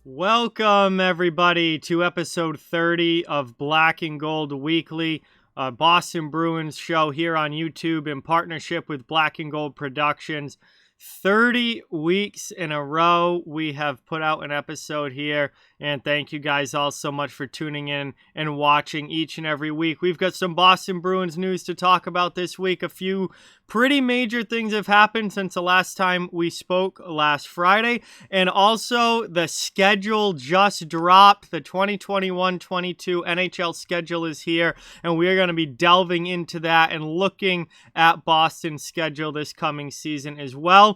Welcome, everybody, to episode 30 of Black and Gold Weekly, a Boston Bruins show here on YouTube in partnership with Black and Gold Productions. 30 weeks in a row, we have put out an episode here, and thank you guys all so much for tuning in and watching each and every week. We've got some Boston Bruins news to talk about this week. A few pretty major things have happened since the last time we spoke last Friday, and also the schedule just dropped. The 2021-22 NHL schedule is here, and we are going to be delving into that and looking at Boston's schedule this coming season as well.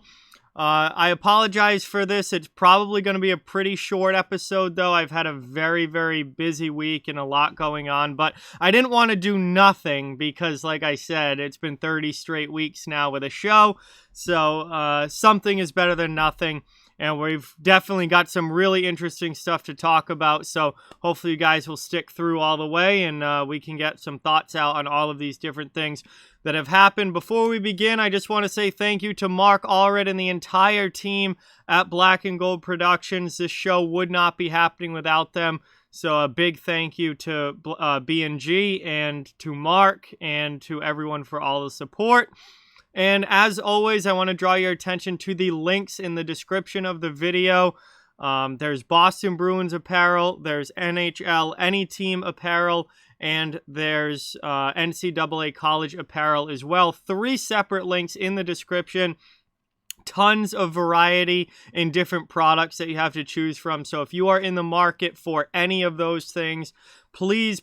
I apologize for this. It's probably going to be a pretty short episode, though. I've had a very, very busy week and a lot going on, but I didn't want to do nothing because, like I said, it's been 30 straight weeks now with a show, so something is better than nothing. And we've definitely got some really interesting stuff to talk about. So hopefully you guys will stick through all the way and we can get some thoughts out on all of these different things that have happened. Before we begin, I just want to say thank you to Mark Allred and the entire team at Black and Gold Productions. This show would not be happening without them. So a big thank you to B&G and to Mark and to everyone for all the support. And as always, I want to draw your attention to the links in the description of the video. There's Boston Bruins apparel, there's NHL Any Team apparel, and there's NCAA college apparel as well. 3 separate links in the description. Tons of variety in different products that you have to choose from. So if you are in the market for any of those things, please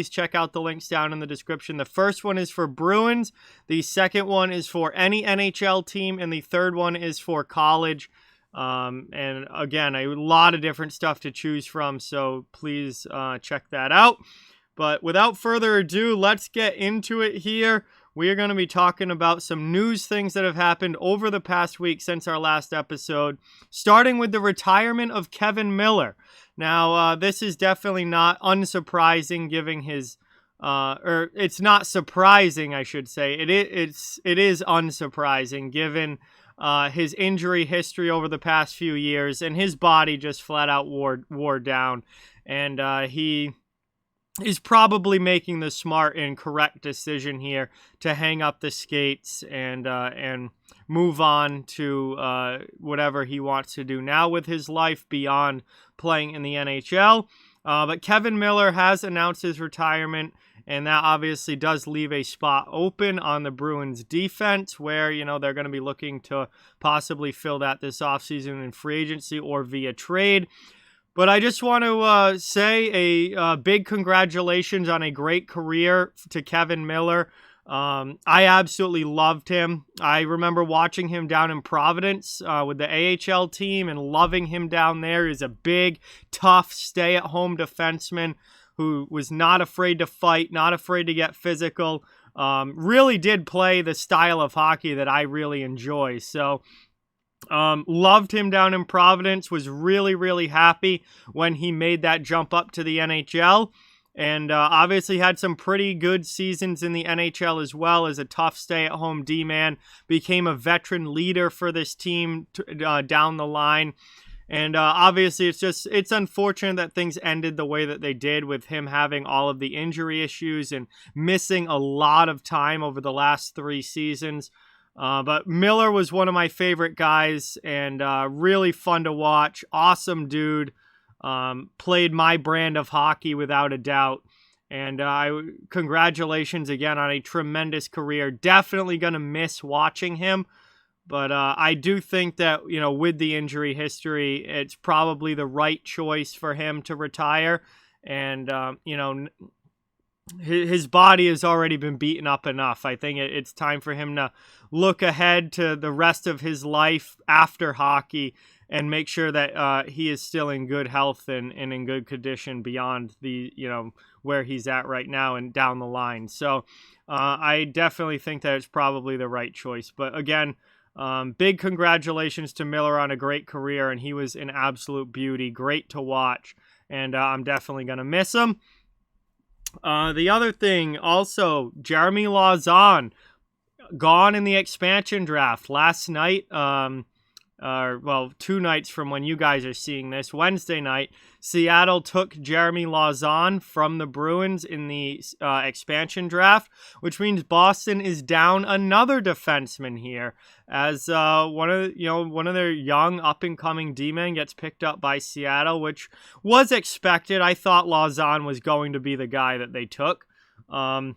check out the links down in the description. The first one is for Bruins. The second one is for any NHL team. And the third one is for college. And again, a lot of different stuff to choose from. So please check that out. But without further ado, let's get into it here. We are going to be talking about some news things that have happened over the past week since our last episode, starting with the retirement of Kevan Miller. Now, this is definitely not unsurprising, given his, or it's not surprising, I should say. It is unsurprising, given his injury history over the past few years, and his body just flat out wore down, and he is probably making the smart and correct decision here to hang up the skates and move on to whatever he wants to do now with his life beyond playing in the NHL. But Kevan Miller has announced his retirement, and that obviously does leave a spot open on the Bruins defense where, you know, they're going to be looking to possibly fill that this offseason in free agency or via trade. But I just want to say a big congratulations on a great career to Kevan Miller. I absolutely loved him. I remember watching him down in Providence with the AHL team and loving him down there. He's a big, tough, stay-at-home defenseman who was not afraid to fight, not afraid to get physical. Really did play the style of hockey that I really enjoy. So loved him down in Providence, was really happy when he made that jump up to the NHL, and obviously had some pretty good seasons in the NHL as well as a tough stay-at-home D-man, became a veteran leader for this team down the line. And obviously it's unfortunate that things ended the way that they did, with him having all of the injury issues and missing a lot of time over the last 3 seasons. But Miller was one of my favorite guys and really fun to watch. Awesome dude. Played my brand of hockey without a doubt. And congratulations again on a tremendous career. Definitely going to miss watching him. But I do think that, you know, with the injury history, it's probably the right choice for him to retire. And, you know, his body has already been beaten up enough. I think it's time for him to look ahead to the rest of his life after hockey and make sure that he is still in good health and in good condition beyond the, you know, where he's at right now and down the line. So I definitely think that it's probably the right choice. But again, big congratulations to Miller on a great career, and he was an absolute beauty, great to watch, and I'm definitely going to miss him. The other thing, also, Jeremy Lauzon, gone in the expansion draft last night. Well, 2 nights from when you guys are seeing this, Wednesday night, Seattle took Jeremy Lauzon from the Bruins in the expansion draft, which means Boston is down another defenseman here, as one of their young up and coming D-men gets picked up by Seattle, which was expected. I thought Lauzon was going to be the guy that they took, and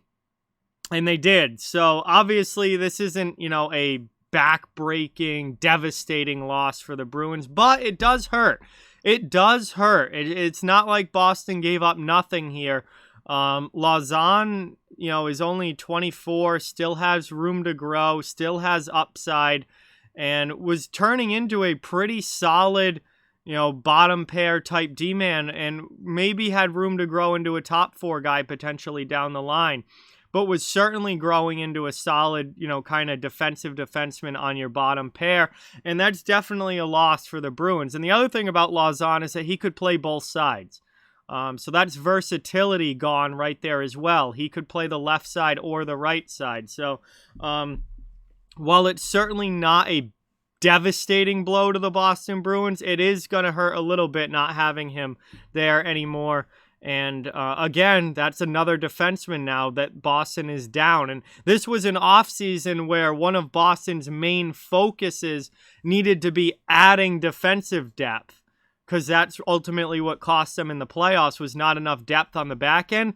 they did. So obviously, this isn't a back-breaking, devastating loss for the Bruins, but it does hurt. It does hurt. It's not like Boston gave up nothing here. Lauzon, is only 24, still has room to grow, still has upside, and was turning into a pretty solid, bottom pair type D-man, and maybe had room to grow into a top 4 guy potentially down the line, but was certainly growing into a solid, kind of defensive defenseman on your bottom pair. And that's definitely a loss for the Bruins. And the other thing about Lauzon is that he could play both sides. So that's versatility gone right there as well. He could play the left side or the right side. So while it's certainly not a devastating blow to the Boston Bruins, it is going to hurt a little bit not having him there anymore. And again, that's another defenseman now that Boston is down. And this was an offseason where one of Boston's main focuses needed to be adding defensive depth, because that's ultimately what cost them in the playoffs, was not enough depth on the back end.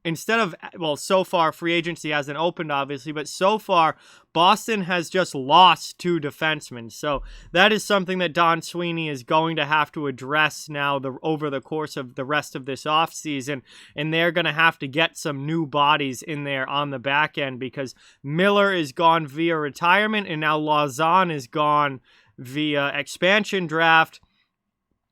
Instead of, so far free agency hasn't opened, obviously, but so far Boston has just lost 2 defensemen. So that is something that Don Sweeney is going to have to address now over the course of the rest of this offseason. And they're going to have to get some new bodies in there on the back end, because Miller is gone via retirement and now Lauzon is gone via expansion draft.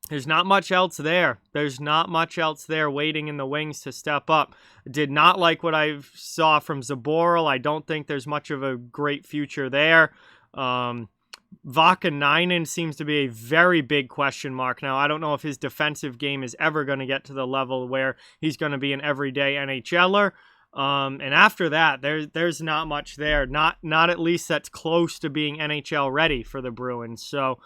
There's not much else there. There's not much else there waiting in the wings to step up. Did not like what I saw from Zaboral. I don't think there's much of a great future there. Vakanainen seems to be a very big question mark now. I don't know if his defensive game is ever going to get to the level where he's going to be an everyday NHLer. And after that, there's not much there. Not at least that's close to being NHL ready for the Bruins. So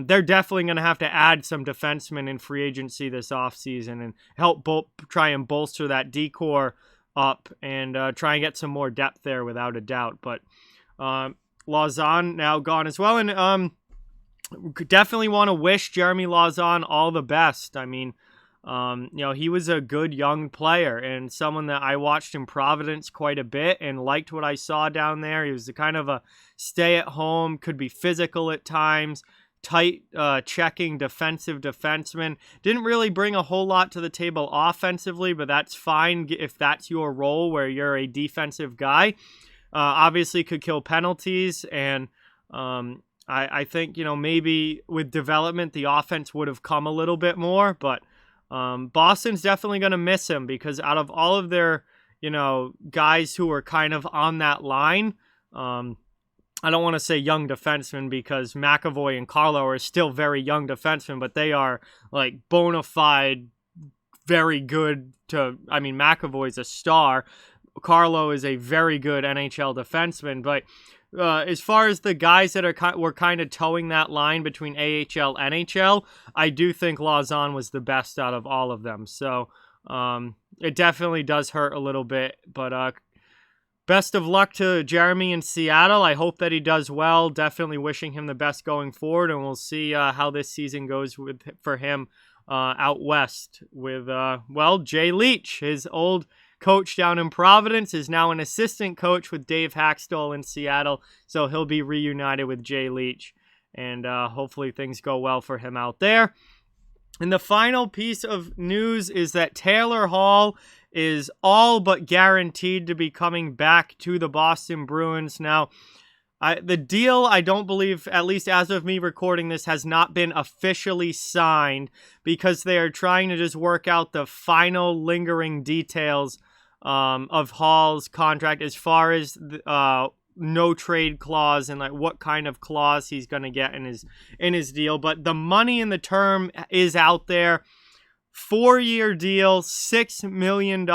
they're definitely going to have to add some defensemen in free agency this offseason and help try and bolster that D-core up and try and get some more depth there without a doubt. But Lauzon now gone as well. And definitely want to wish Jeremy Lauzon all the best. I mean, he was a good young player and someone that I watched in Providence quite a bit and liked what I saw down there. He was kind of a stay-at-home, could be physical at times, tight checking defensive defenseman. Didn't really bring a whole lot to the table offensively, but that's fine if that's your role where you're a defensive guy. Obviously could kill penalties, and I think, maybe with development the offense would have come a little bit more, but Boston's definitely going to miss him, because out of all of their, guys who are kind of on that line, I don't want to say young defensemen, because McAvoy and Carlo are still very young defensemen, but they are like bona fide, very good McAvoy's a star. Carlo is a very good NHL defenseman, but as far as the guys that were kind of towing that line between AHL, NHL, I do think Lauzon was the best out of all of them. So it definitely does hurt a little bit, but best of luck to Jeremy in Seattle. I hope that he does well. Definitely wishing him the best going forward, and we'll see how this season goes for him out west with, Jay Leach, his old coach down in Providence, is now an assistant coach with Dave Haxtell in Seattle, so he'll be reunited with Jay Leach, and hopefully things go well for him out there. And the final piece of news is that Taylor Hall is all but guaranteed to be coming back to the Boston Bruins. Now, the deal, I don't believe, at least as of me recording this, has not been officially signed, because they are trying to just work out the final lingering details of Hall's contract, as far as no trade clause and like what kind of clause he's going to get in his deal. But the money in the term is out there. 4-year deal, $6 million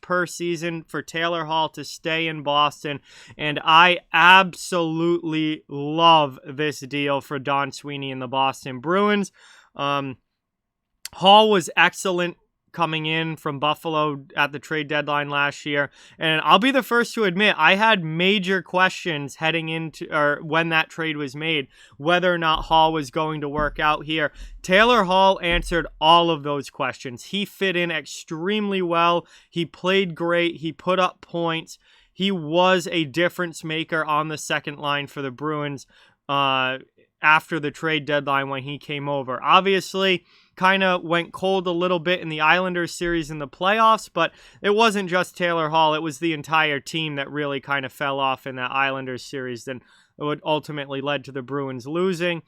per season for Taylor Hall to stay in Boston. And I absolutely love this deal for Don Sweeney and the Boston Bruins. Hall was excellent coming in from Buffalo at the trade deadline last year. And I'll be the first to admit, I had major questions heading into, or when that trade was made, whether or not Hall was going to work out here. Taylor Hall answered all of those questions. He fit in extremely well. He played great. He put up points. He was a difference maker on the second line for the Bruins after the trade deadline when he came over. Obviously, kind of went cold a little bit in the Islanders series in the playoffs, but it wasn't just Taylor Hall. It was the entire team that really kind of fell off in that Islanders series, and it ultimately led to the Bruins losing.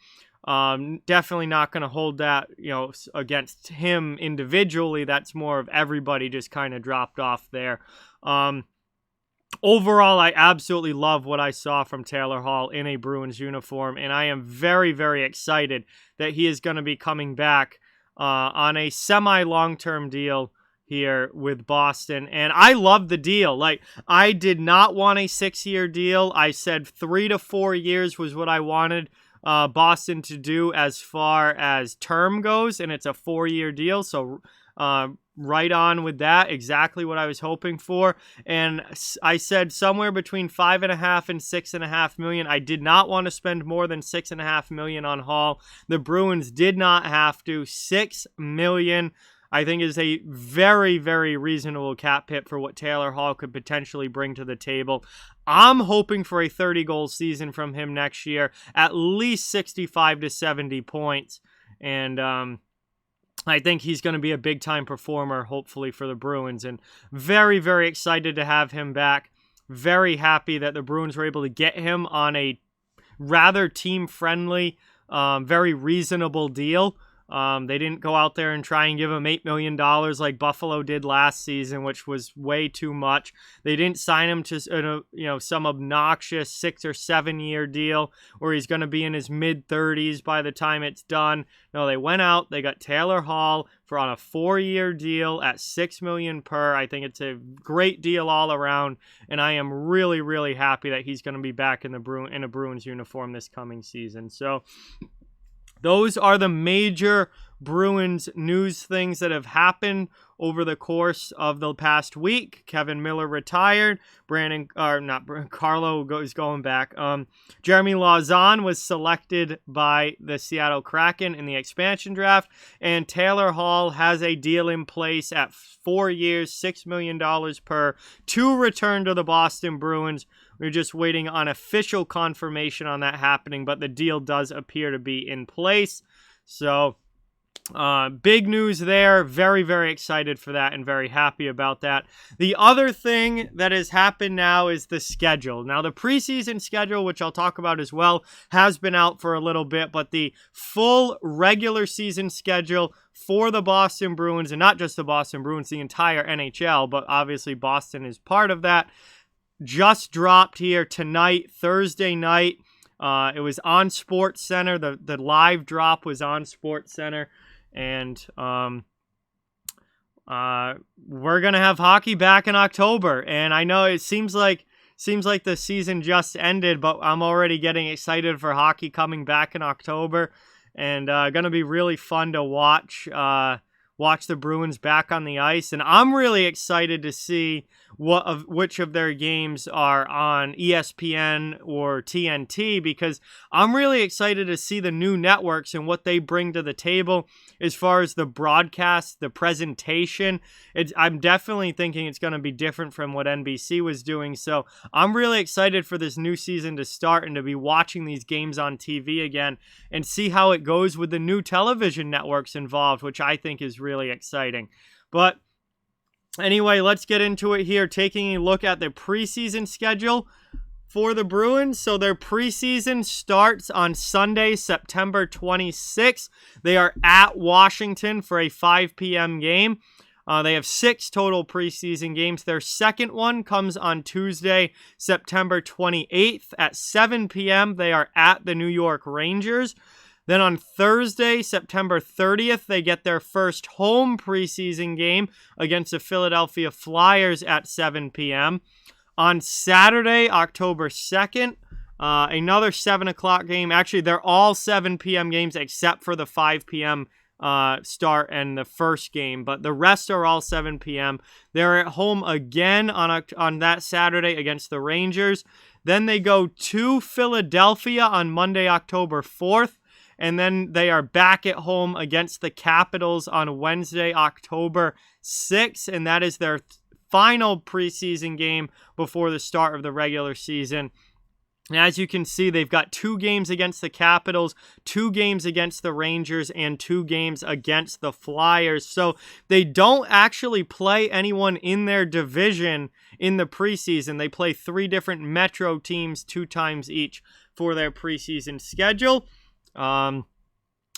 Definitely not going to hold that, against him individually. That's more of everybody just kind of dropped off there. Overall, I absolutely love what I saw from Taylor Hall in a Bruins uniform, and I am very, very excited that he is going to be coming back on a semi-long-term deal here with Boston. And I love the deal. Like, I did not want a 6-year deal. I said 3 to 4 years was what I wanted Boston to do as far as term goes, and it's a 4-year deal. So right on with that, exactly what I was hoping for. And I said somewhere between $5.5 and $6.5 million. I did not want to spend more than $6.5 million on Hall. The Bruins did not have to. $6 million, I think, is a very, very reasonable cap hit for what Taylor Hall could potentially bring to the table. I'm hoping for a 30-goal season from him next year, at least 65 to 70 points. And I think he's going to be a big-time performer, hopefully, for the Bruins. And very, very excited to have him back. Very happy that the Bruins were able to get him on a rather team-friendly, very reasonable deal. They didn't go out there and try and give him $8 million like Buffalo did last season, which was way too much. They didn't sign him to some obnoxious 6 or 7 year deal where he's going to be in his mid-30s by the time it's done. No, they went out, they got Taylor Hall on a 4-year deal at $6 million per. I think it's a great deal all around, and I am really, really happy that he's going to be back in a Bruins uniform this coming season. So those are the major Bruins news things that have happened over the course of the past week. Kevan Miller retired. Carlo is going back. Jeremy Lauzon was selected by the Seattle Kraken in the expansion draft, and Taylor Hall has a deal in place at 4 years, $6 million per, to return to the Boston Bruins. We're just waiting on official confirmation on that happening, but the deal does appear to be in place. So big news there. Very, very excited for that and very happy about that. The other thing that has happened now is the schedule. Now, the preseason schedule, which I'll talk about as well, has been out for a little bit, but the full regular season schedule for the Boston Bruins, and not just the Boston Bruins, the entire NHL, but obviously Boston is part of that, just dropped here tonight, Thursday night. It was on SportsCenter. The live drop was on SportsCenter. And we're going to have hockey back in October. And I know it seems like the season just ended, but I'm already getting excited for hockey coming back in October. And going to be really fun to watch the Bruins back on the ice. And I'm really excited to see which of their games are on ESPN or TNT, because I'm really excited to see the new networks and what they bring to the table as far as the broadcast, the presentation. I'm definitely thinking it's going to be different from what NBC was doing. So I'm really excited for this new season to start and to be watching these games on TV again and see how it goes with the new television networks involved, which I think is really exciting. But anyway, let's get into it here, taking a look at the preseason schedule for the Bruins. So their preseason starts on Sunday, September 26th. They are at Washington for a 5 p.m. game. They have 6 total preseason games. Their second one comes on Tuesday, September 28th at 7 p.m. They are at the New York Rangers. Then on Thursday, September 30th, they get their first home preseason game against the Philadelphia Flyers at 7 p.m. On Saturday, October 2nd, another 7 o'clock game. Actually, they're all 7 p.m. games except for the 5 p.m. Start and the first game, but the rest are all 7 p.m. They're at home again on that Saturday against the Rangers. Then they go to Philadelphia on Monday, October 4th. And then they are back at home against the Capitals on Wednesday, October 6th. And that is their final preseason game before the start of the regular season. And as you can see, they've got 2 games against the Capitals, 2 games against the Rangers, and 2 games against the Flyers. So they don't actually play anyone in their division in the preseason. They play 3 different Metro teams 2 times each for their preseason schedule.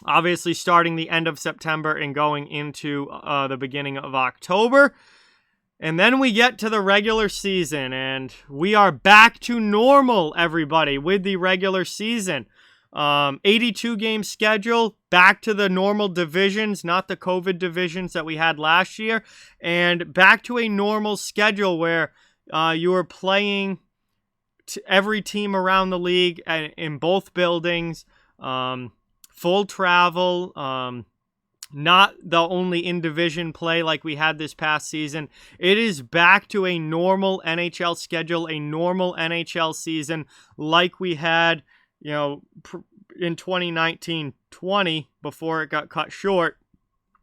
Obviously starting the end of September and going into the beginning of October. And then we get to the regular season, and we are back to normal, everybody, with the regular season. 82-game schedule, back to the normal divisions, not the COVID divisions that we had last year, and back to a normal schedule where you are playing every team around the league in both buildings. Full travel, not the only in-division play like we had this past season. It is back to a normal NHL schedule, a normal NHL season like we had, in 2019-20 before it got cut short,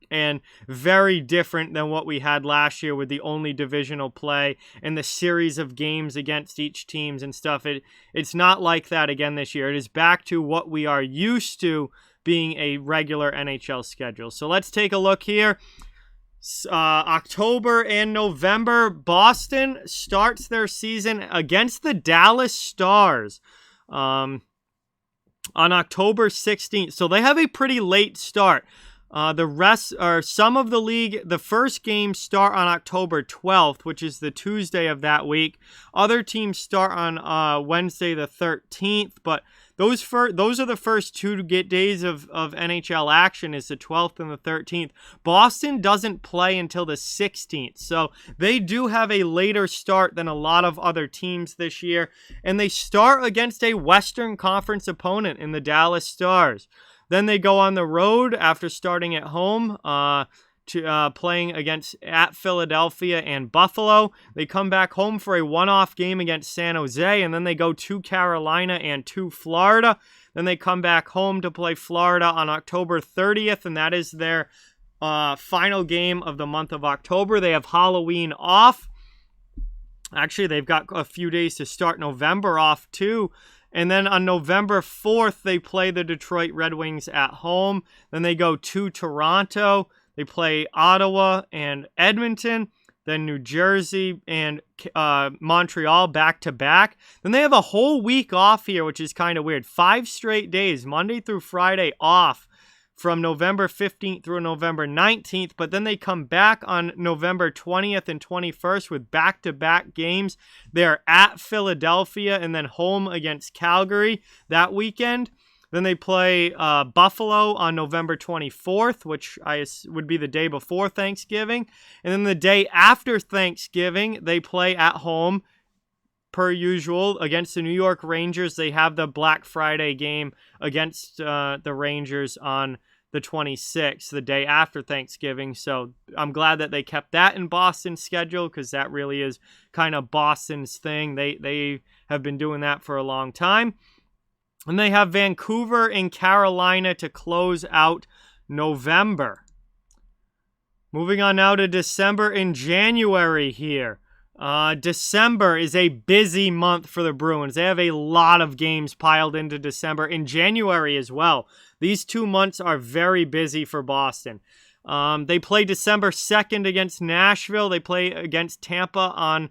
and very different than what we had last year with the only divisional play and the series of games against each teams and stuff. It's not like that again this year. It is back to what we are used to being a regular NHL schedule. So let's take a look here. October and November, Boston starts their season against the Dallas Stars on October 16th. So they have a pretty late start. The rest are some of the league. The first games start on October 12th, which is the Tuesday of that week. Other teams start on Wednesday the 13th, but those are the first 2 days of NHL action is the 12th and the 13th. Boston doesn't play until the 16th, so they do have a later start than a lot of other teams this year, and they start against a Western Conference opponent in the Dallas Stars. Then they go on the road after starting at home to playing at Philadelphia and Buffalo. They come back home for a one-off game against San Jose, and then they go to Carolina and to Florida. Then they come back home to play Florida on October 30th, and that is their final game of the month of October. They have Halloween off. Actually, they've got a few days to start November off too. And then on November 4th, they play the Detroit Red Wings at home. Then they go to Toronto. They play Ottawa and Edmonton. Then New Jersey and Montreal back-to-back. Then they have a whole week off here, which is kind of weird. 5 straight days, Monday through Friday off from November 15th through November 19th. But then they come back on November 20th and 21st with back-to-back games. They're at Philadelphia and then home against Calgary that weekend. Then they play Buffalo on November 24th, which would be the day before Thanksgiving. And then the day after Thanksgiving, they play at home, per usual, against the New York Rangers. They have the Black Friday game against the Rangers on the 26th, the day after Thanksgiving. So I'm glad that they kept that in Boston's schedule because that really is kind of Boston's thing. They have been doing that for a long time. And they have Vancouver and Carolina to close out November. Moving on now to December and January here. December is a busy month for the Bruins. They have a lot of games piled into December, and January as well. These 2 months are very busy for Boston. They play December 2nd against Nashville. They play against Tampa on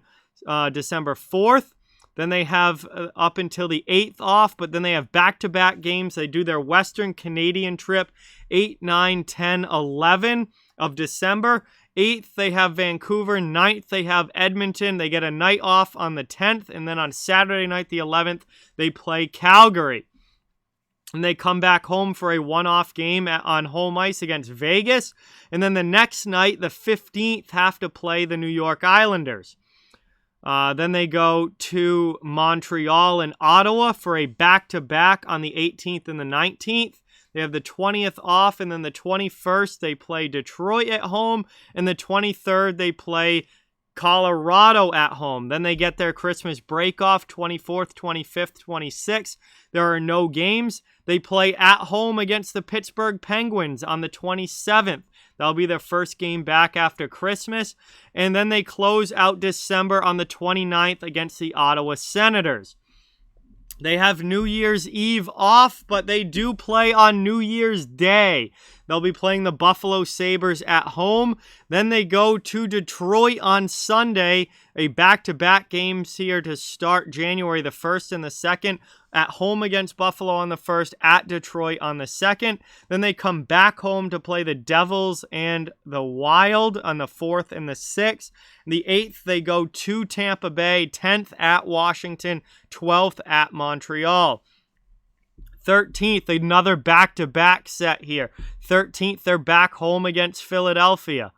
December 4th. Then they have up until the 8th off, but then they have back-to-back games. They do their Western Canadian trip 8, 9, 10, 11 of December. 8th, they have Vancouver. 9th, they have Edmonton. They get a night off on the 10th, and then on Saturday night, the 11th, they play Calgary. And they come back home for a one-off game on home ice against Vegas. And then the next night, the 15th, have to play the New York Islanders. Then they go to Montreal and Ottawa for a back-to-back on the 18th and the 19th. They have the 20th off, and then the 21st, they play Detroit at home. And the 23rd, they play Colorado at home. Then they get their Christmas break off, 24th, 25th, 26th. There are no games. They play at home against the Pittsburgh Penguins on the 27th. That'll be their first game back after Christmas. And then they close out December on the 29th against the Ottawa Senators. They have New Year's Eve off, but they do play on New Year's Day. They'll be playing the Buffalo Sabres at home. Then they go to Detroit on Sunday, a back-to-back games here to start January the 1st and the 2nd. At home against Buffalo on the 1st, at Detroit on the 2nd. Then they come back home to play the Devils and the Wild on the 4th and the 6th. The 8th, they go to Tampa Bay, 10th at Washington, 12th at Montreal. 13th, another back-to-back set here. 13th, they're back home against Philadelphia.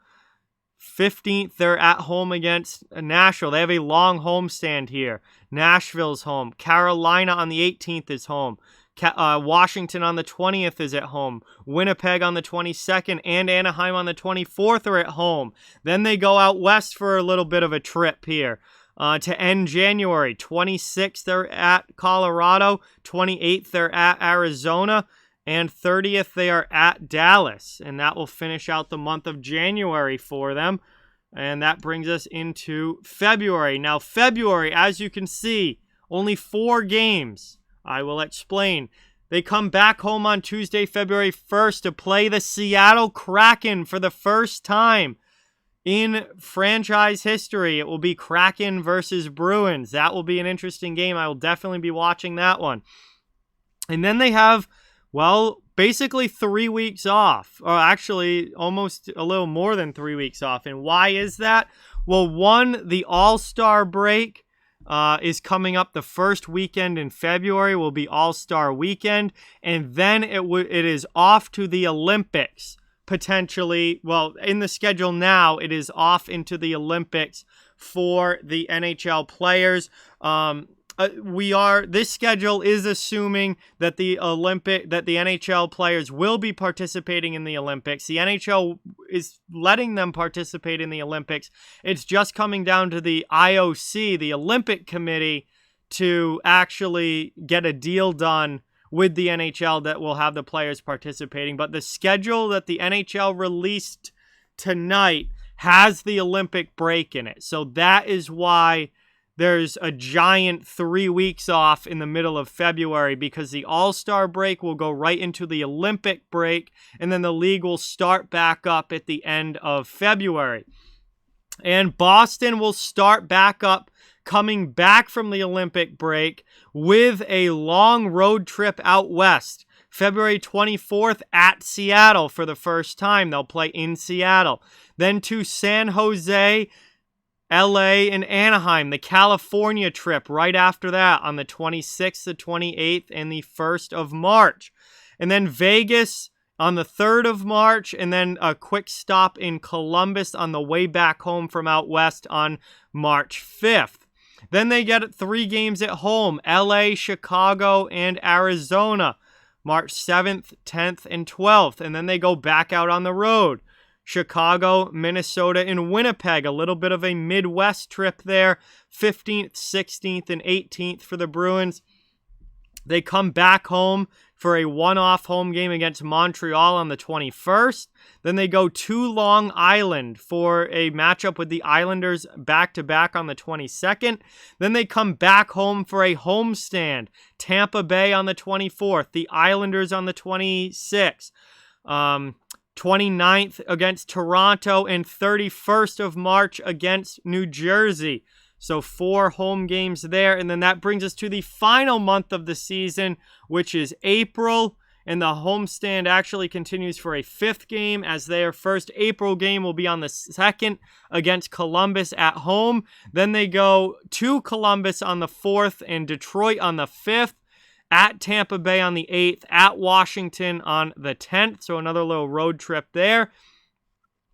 15th, they're at home against Nashville. They have a long homestand here. Nashville's home. Carolina on the 18th is home. Washington on the 20th is at home. Winnipeg on the 22nd and Anaheim on the 24th are at home. Then they go out west for a little bit of a trip here. To end January, 26th, they're at Colorado. 28th, they're at Arizona. And 30th, they are at Dallas. And that will finish out the month of January for them. And that brings us into February. Now, February, as you can see, only 4 games. I will explain. They come back home on Tuesday, February 1st to play the Seattle Kraken for the first time in franchise history. It will be Kraken versus Bruins. That will be an interesting game. I will definitely be watching that one. And then they have, well, basically 3 weeks off, or actually almost a little more than 3 weeks off. And why is that? Well, one, the All-Star break is coming up. The first weekend in February will be All-Star weekend, and then it is off to the Olympics, potentially. Well, in the schedule now, it is off into the Olympics for the NHL players. This schedule is assuming that the NHL players will be participating in the Olympics. The NHL is letting them participate in the Olympics. It's just coming down to the IOC, the Olympic Committee, to actually get a deal done with the NHL that will have the players participating. But the schedule that the NHL released tonight has the Olympic break in it. So that is why there's a giant 3 weeks off in the middle of February, because the All-Star break will go right into the Olympic break, and then the league will start back up at the end of February. And Boston will start back up, coming back from the Olympic break with a long road trip out west. February 24th at Seattle for the first time. They'll play in Seattle. Then to San Jose, LA, and Anaheim, the California trip right after that on the 26th, the 28th, and the 1st of March. And then Vegas on the 3rd of March, and then a quick stop in Columbus on the way back home from out west on March 5th. Then they get 3 games at home, LA, Chicago, and Arizona, March 7th, 10th, and 12th. And then they go back out on the road. Chicago, Minnesota, and Winnipeg. A little bit of a Midwest trip there. 15th, 16th, and 18th for the Bruins. They come back home for a one-off home game against Montreal on the 21st. Then they go to Long Island for a matchup with the Islanders back-to-back on the 22nd. Then they come back home for a homestand. Tampa Bay on the 24th. The Islanders on the 26th. 29th against Toronto, and 31st of March against New Jersey. So 4 home games there. And then that brings us to the final month of the season, which is April. And the homestand actually continues for a 5th game, as their first April game will be on the 2nd against Columbus at home. Then they go to Columbus on the 4th and Detroit on the 5th. at Tampa Bay on the 8th, at Washington on the 10th. So another little road trip there.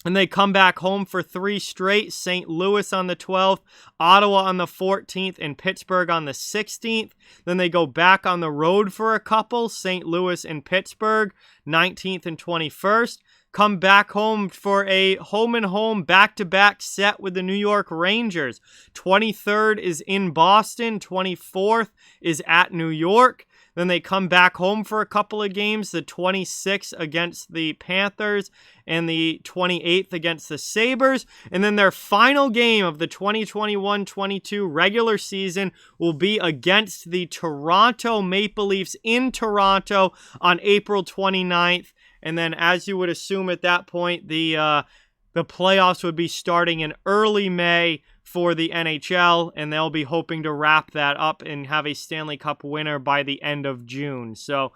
And they come back home for 3 straight. St. Louis on the 12th, Ottawa on the 14th, and Pittsburgh on the 16th. Then they go back on the road for a couple, St. Louis and Pittsburgh, 19th and 21st. Come back home for a home-and-home back-to-back set with the New York Rangers. 23rd is in Boston, 24th is at New York. Then they come back home for a couple of games, the 26th against the Panthers and the 28th against the Sabres. And then their final game of the 2021-22 regular season will be against the Toronto Maple Leafs in Toronto on April 29th. And then, as you would assume at that point, the playoffs would be starting in early May for the NHL, and they'll be hoping to wrap that up and have a Stanley Cup winner by the end of June. So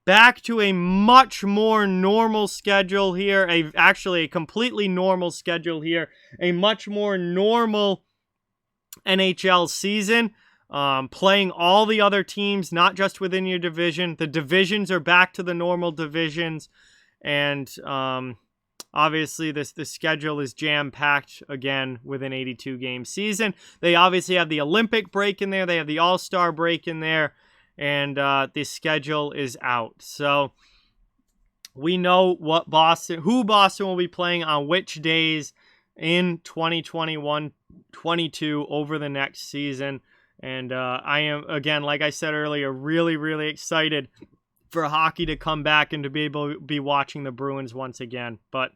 back to a much more normal schedule here, actually a completely normal schedule here, a much more normal NHL season, playing all the other teams, not just within your division. The divisions are back to the normal divisions, and obviously, the schedule is jam-packed again with an 82-game season. They obviously have the Olympic break in there. They have the All-Star break in there. And the schedule is out. So we know who Boston will be playing on which days in 2021-22 over the next season. And I am, again, like I said earlier, really, really excited for hockey to come back and to be able to be watching the Bruins once again. But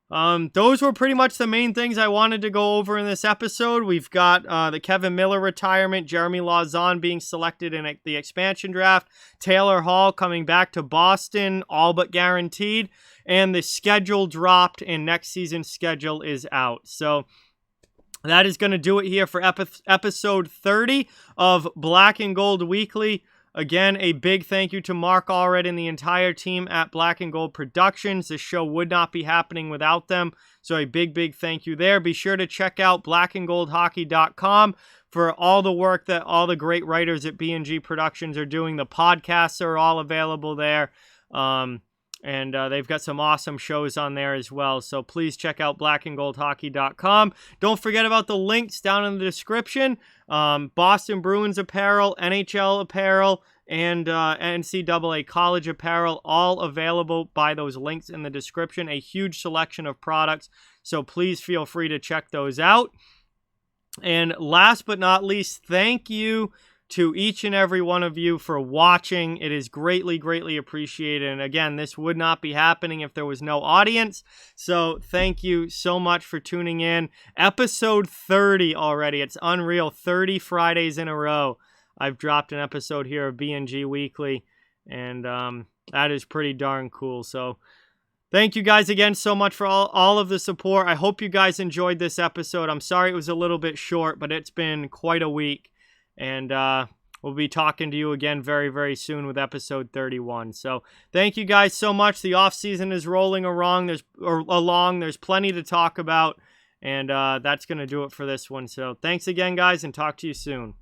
those were pretty much the main things I wanted to go over in this episode. We've got the Kevan Miller retirement, Jeremy Lauzon being selected in the expansion draft, Taylor Hall coming back to Boston, all but guaranteed, and the schedule dropped and next season's schedule is out. So that is going to do it here for episode 30 of Black and Gold Weekly. Again, a big thank you to Mark Allred and the entire team at Black and Gold Productions. This show would not be happening without them. So a big, big thank you there. Be sure to check out blackandgoldhockey.com for all the work that all the great writers at B&G Productions are doing. The podcasts are all available there. And they've got some awesome shows on there as well. So please check out blackandgoldhockey.com. Don't forget about the links down in the description. Boston Bruins apparel, NHL apparel, and NCAA college apparel, all available by those links in the description. A huge selection of products. So please feel free to check those out. And last but not least, thank you to each and every one of you for watching. It is greatly, greatly appreciated. And again, this would not be happening if there was no audience. So thank you so much for tuning in. Episode 30 already. It's unreal. 30 Fridays in a row. I've dropped an episode here of B&G Weekly. And that is pretty darn cool. So thank you guys again so much for all of the support. I hope you guys enjoyed this episode. I'm sorry it was a little bit short, but it's been quite a week. And we'll be talking to you again very, very soon with episode 31. So thank you guys so much. The off season is rolling along. There's plenty to talk about. And that's going to do it for this one. So thanks again, guys, and talk to you soon.